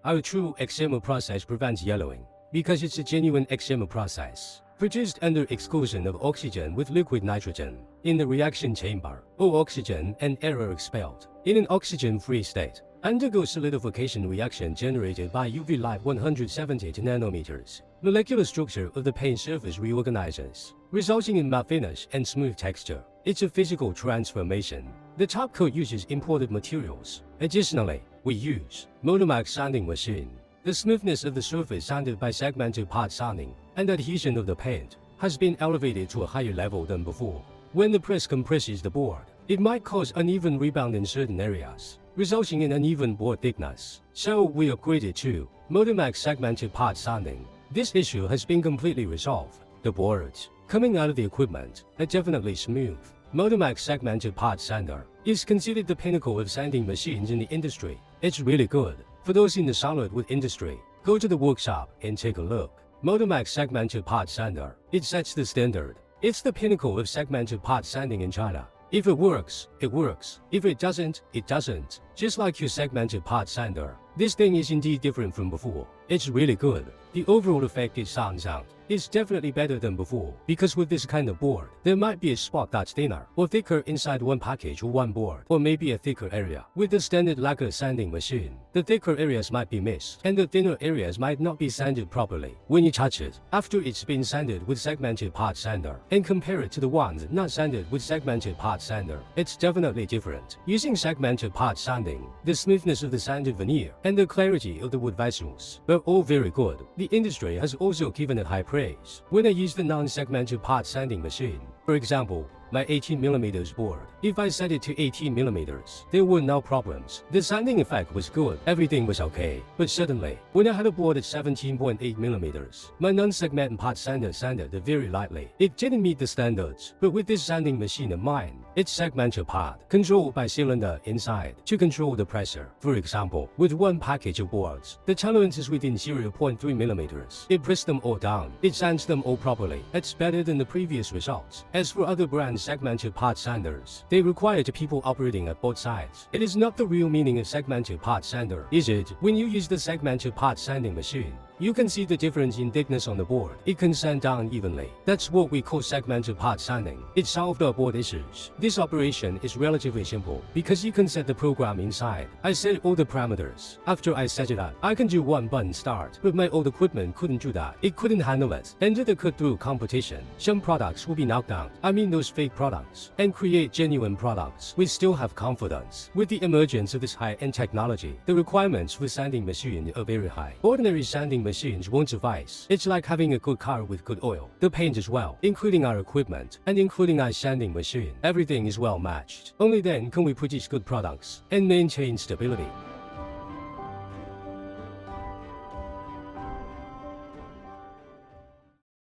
Our true XIBALI process prevents yellowing because it's a genuine XIBALI process, produced under exclusion of oxygen with liquid nitrogen in the reaction chamber. All oxygen and air are expelled in an oxygen-free state. Undergo solidification reaction generated by UV light 170 nanometers. Molecular structure of the paint surface reorganizes, resulting in matte finish and smooth texture. It's a physical transformation. The top coat uses imported materials. Additionally, we use Motomax sanding machine. The smoothness of the surface sanded by segmented part sanding and adhesion of the paint has been elevated to a higher level than before. When the press compresses the board, it might cause uneven rebound in certain areas, resulting in uneven board thickness. So we upgraded to Motomax segmented part sanding. This issue has been completely resolved. The boards coming out of the equipment are definitely smooth. Motomax segmented part sander is considered the pinnacle of sanding machines in the industry. It's really good. For those in the solid wood industry, go to the workshop and take a look. Motomax segmented part sander. It sets the standard. It's the pinnacle of segmented part sanding in China. If it works, it works. If it doesn't, it doesn't. Just like your segmented part sander, this thing is indeed different from before. It's really good. The overall effect is sound. It's definitely better than before, because with this kind of board, there might be a spot that's thinner or thicker inside one package or one board, or maybe a thicker area. With the standard lacquer sanding machine, the thicker areas might be missed, and the thinner areas might not be sanded properly. When you touch it, after it's been sanded with segmented part sander, and compare it to the ones not sanded with segmented part sander, it's definitely different. Using segmented part sanding, the smoothness of the sanded veneer and the clarity of the wood vessels are all very good. The industry has also given it high praise. When I use the non-segmented part sanding machine, for example, my 18mm board, if I set it to 18mm, there were no problems. The sanding effect was good, everything was okay. But suddenly, when I had a board at 17.8mm, my non-segmented part sander sanded it very lightly. It didn't meet the standards. But with this sanding machine of mine, it's segmented part, controlled by cylinder inside to control the pressure. For example, with one package of boards, the tolerance is within 0.3mm. It pressed them all down. It sands them all properly. It's better than the previous results. As for other brands segmented part sanders, they require the people operating at both sides. It is not the real meaning of segmented part sander, is it? When you use the segmented part sanding machine, you can see the difference in thickness on the board. It can sand down evenly. That's what we call segmented part sanding. It solved our board issues. This operation is relatively simple because you can set the program inside. I set all the parameters. After I set it up, I can do one button start, but my old equipment couldn't do that. It couldn't handle it. Enter the cut through competition. Some products will be knocked out. I mean those fake products. And create genuine products. We still have confidence. With the emergence of this high-end technology, the requirements for sanding machine are very high. Ordinary sanding machines won't suffice. It's like having a good car with good oil. The paint as well, including our equipment, and including our sanding machine. Everything is well matched. Only then can we produce good products and maintain stability.